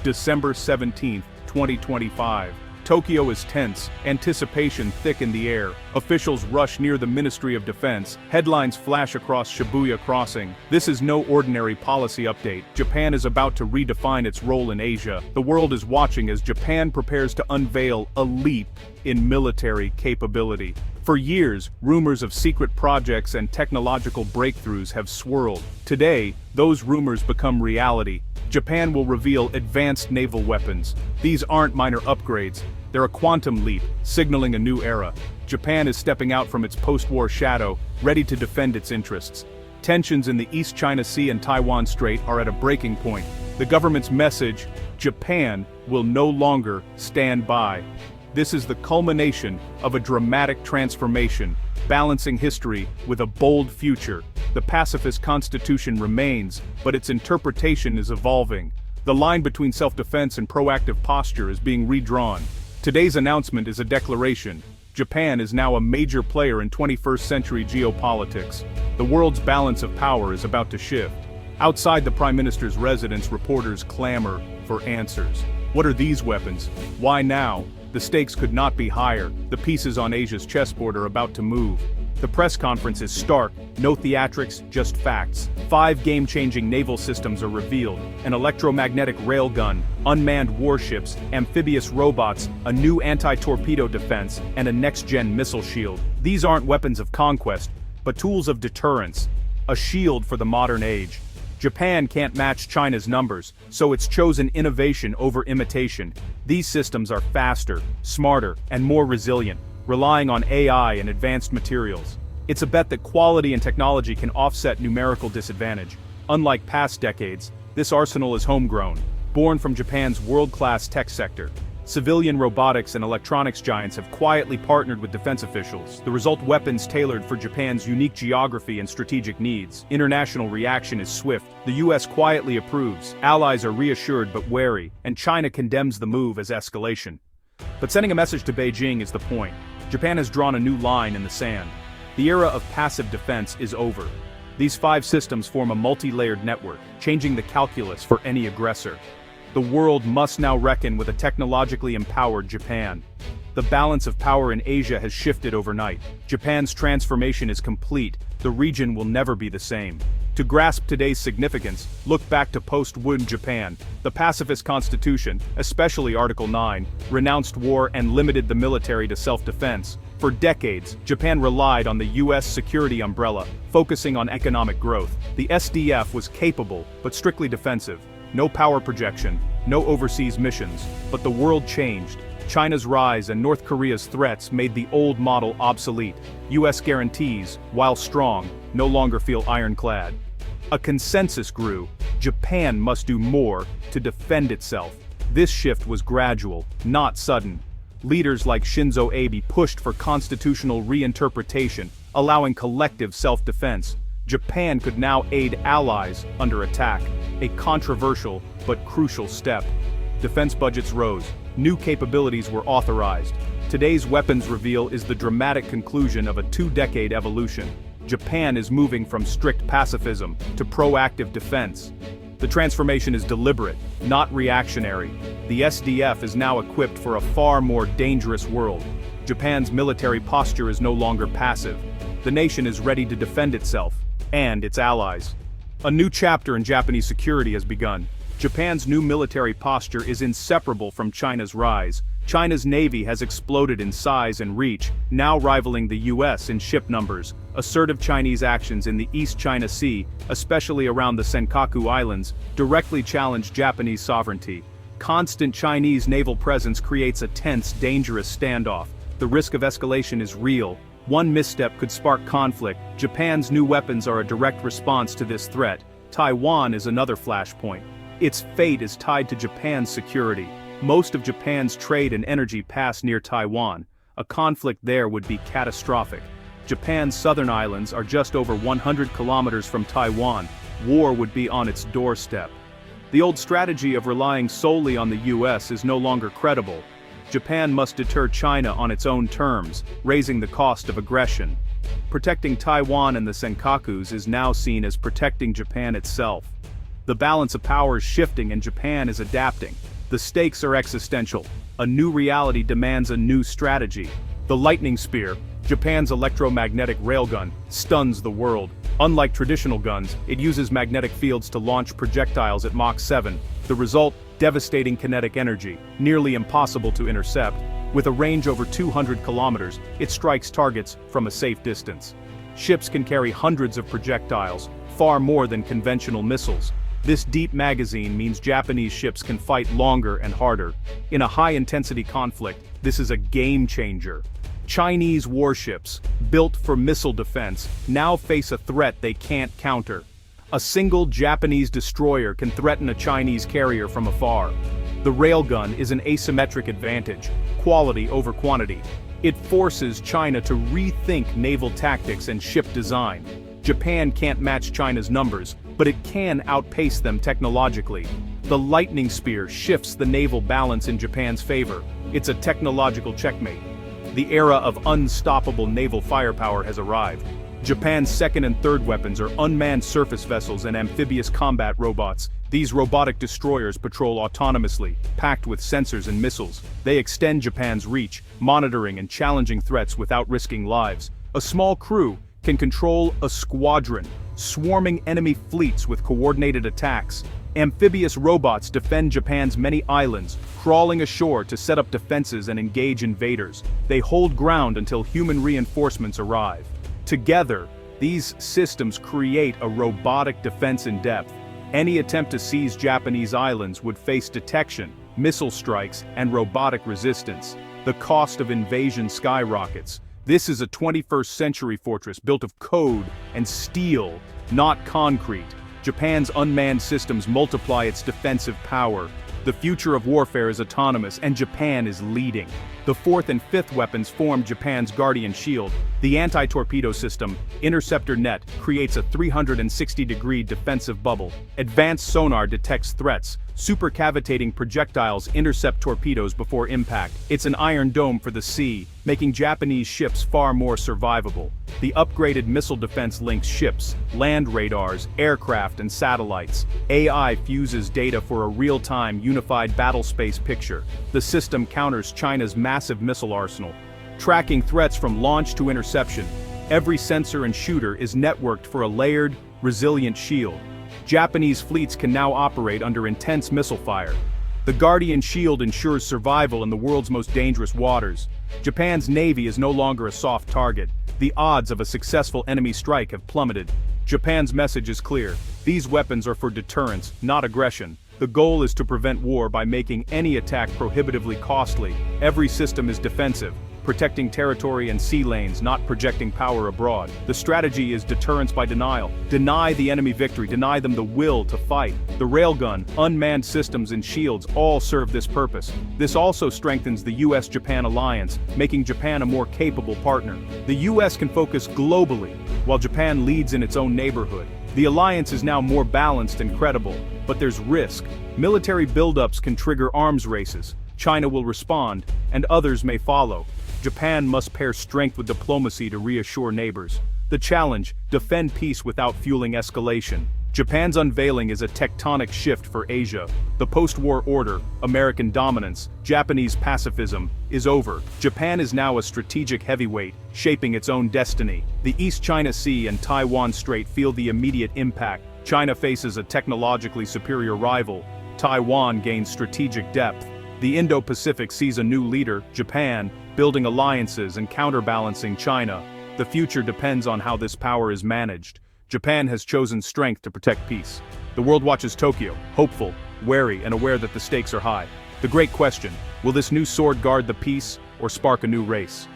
December 17, 2025. Tokyo is tense, anticipation thick in the air. Officials rush near the Ministry of Defense. Headlines flash across Shibuya Crossing. This is no ordinary policy update. Japan is about to redefine its role in Asia. The world is watching as Japan prepares to unveil a leap in military capability. For years, rumors of secret projects and technological breakthroughs have swirled. Today, those rumors become reality. Japan will reveal advanced naval weapons. These aren't minor upgrades. They're a quantum leap, signaling a new era. Japan is stepping out from its post-war shadow, ready to defend its interests. Tensions in the East China Sea and Taiwan Strait are at a breaking point. The government's message, Japan will no longer stand by. This is the culmination of a dramatic transformation, balancing history with a bold future. The pacifist constitution remains, but its interpretation is evolving. The line between self-defense and proactive posture is being redrawn. Today's announcement is a declaration. Japan is now a major player in 21st century geopolitics. The world's balance of power is about to shift. Outside the Prime Minister's residence, reporters clamor for answers. What are these weapons? Why now? The stakes could not be higher. The pieces on Asia's chessboard are about to move. The press conference is stark, no theatrics, just facts. 5 game-changing naval systems are revealed: an electromagnetic railgun, unmanned warships, amphibious robots, a new anti-torpedo defense, and a next-gen missile shield. These aren't weapons of conquest, but tools of deterrence, a shield for the modern age. Japan can't match China's numbers, so it's chosen innovation over imitation. These systems are faster, smarter, and more resilient, relying on AI and advanced materials. It's a bet that quality and technology can offset numerical disadvantage. Unlike past decades, this arsenal is homegrown, born from Japan's world-class tech sector. Civilian robotics and electronics giants have quietly partnered with defense officials. The result: weapons tailored for Japan's unique geography and strategic needs. International reaction is swift. The US quietly approves, allies are reassured but wary, and China condemns the move as escalation. But sending a message to Beijing is the point. Japan has drawn a new line in the sand. The era of passive defense is over. These 5 systems form a multi-layered network, changing the calculus for any aggressor. The world must now reckon with a technologically empowered Japan. The balance of power in Asia has shifted overnight. Japan's transformation is complete. The region will never be the same. To grasp today's significance, look back to post-Woon Japan. The pacifist constitution, especially Article 9, renounced war and limited the military to self-defense. For decades, Japan relied on the US security umbrella, focusing on economic growth. The SDF was capable, but strictly defensive. No power projection, no overseas missions. But the world changed. China's rise and North Korea's threats made the old model obsolete. US guarantees, while strong, no longer feel ironclad. A consensus grew: Japan must do more to defend itself. This shift was gradual, not sudden. Leaders like Shinzo Abe pushed for constitutional reinterpretation, allowing collective self-defense. Japan could now aid allies under attack, a controversial but crucial step. Defense budgets rose, new capabilities were authorized. Today's weapons reveal is the dramatic conclusion of a 2-decade evolution. Japan is moving from strict pacifism to proactive defense. The transformation is deliberate, not reactionary. The SDF is now equipped for a far more dangerous world. Japan's military posture is no longer passive. The nation is ready to defend itself and its allies. A new chapter in Japanese security has begun. Japan's new military posture is inseparable from China's rise. China's navy has exploded in size and reach, now rivaling the US in ship numbers. Assertive Chinese actions in the East China Sea, especially around the Senkaku Islands, directly challenge Japanese sovereignty. Constant Chinese naval presence creates a tense, dangerous standoff. The risk of escalation is real. One misstep could spark conflict. Japan's new weapons are a direct response to this threat. Taiwan is another flashpoint. Its fate is tied to Japan's security. Most of Japan's trade and energy pass near Taiwan. A conflict there would be catastrophic. Japan's southern islands are just over 100 kilometers from Taiwan. War would be on its doorstep. The old strategy of relying solely on the US is no longer credible. Japan must deter China on its own terms, raising the cost of aggression. Protecting Taiwan and the Senkakus is now seen as protecting Japan itself. The balance of power is shifting and Japan is adapting. The stakes are existential. A new reality demands a new strategy. The lightning spear, Japan's electromagnetic railgun, stuns the world. Unlike traditional guns, it uses magnetic fields to launch projectiles at Mach 7. The result, devastating kinetic energy, nearly impossible to intercept. With a range over 200 kilometers, it strikes targets from a safe distance. Ships can carry hundreds of projectiles, far more than conventional missiles. This deep magazine means Japanese ships can fight longer and harder. In a high-intensity conflict, this is a game-changer. Chinese warships, built for missile defense, now face a threat they can't counter. A single Japanese destroyer can threaten a Chinese carrier from afar. The railgun is an asymmetric advantage, quality over quantity. It forces China to rethink naval tactics and ship design. Japan can't match China's numbers, but it can outpace them technologically. The lightning spear shifts the naval balance in Japan's favor. It's a technological checkmate. The era of unstoppable naval firepower has arrived. Japan's second and third weapons are unmanned surface vessels and amphibious combat robots. These robotic destroyers patrol autonomously, packed with sensors and missiles. They extend Japan's reach, monitoring and challenging threats without risking lives. A small crew can control a squadron, swarming enemy fleets with coordinated attacks. Amphibious robots defend Japan's many islands, crawling ashore to set up defenses and engage invaders. They hold ground until human reinforcements arrive. Together, these systems create a robotic defense in depth. Any attempt to seize Japanese islands would face detection, missile strikes, and robotic resistance. The cost of invasion skyrockets. This is a 21st century fortress built of code and steel, not concrete. Japan's unmanned systems multiply its defensive power. The future of warfare is autonomous, and Japan is leading. The fourth and fifth weapons form Japan's guardian shield. The anti-torpedo system, Interceptor Net, creates a 360-degree defensive bubble. Advanced sonar detects threats. Supercavitating projectiles intercept torpedoes before impact. It's an iron dome for the sea, making Japanese ships far more survivable. The upgraded missile defense links ships, land radars, aircraft, and satellites. AI fuses data for a real-time, unified battlespace picture. The system counters China's massive missile arsenal, tracking threats from launch to interception. Every sensor and shooter is networked for a layered, resilient shield. Japanese fleets can now operate under intense missile fire. The Guardian Shield ensures survival in the world's most dangerous waters. Japan's navy is no longer a soft target. The odds of a successful enemy strike have plummeted. Japan's message is clear. These weapons are for deterrence, not aggression. The goal is to prevent war by making any attack prohibitively costly. Every system is defensive, protecting territory and sea lanes, not projecting power abroad. The strategy is deterrence by denial. Deny the enemy victory, deny them the will to fight. The railgun, unmanned systems and shields all serve this purpose. This also strengthens the US-Japan alliance, making Japan a more capable partner. The US can focus globally, while Japan leads in its own neighborhood. The alliance is now more balanced and credible, but there's risk. Military buildups can trigger arms races. China will respond, and others may follow. Japan must pair strength with diplomacy to reassure neighbors. The challenge: defend peace without fueling escalation. Japan's unveiling is a tectonic shift for Asia. The post-war order, American dominance, Japanese pacifism, is over. Japan is now a strategic heavyweight, shaping its own destiny. The East China Sea and Taiwan Strait feel the immediate impact. China faces a technologically superior rival. Taiwan gains strategic depth. The Indo-Pacific sees a new leader, Japan, building alliances and counterbalancing China. The future depends on how this power is managed. Japan has chosen strength to protect peace. The world watches Tokyo, hopeful, wary, and aware that the stakes are high. The great question: will this new sword guard the peace or spark a new race?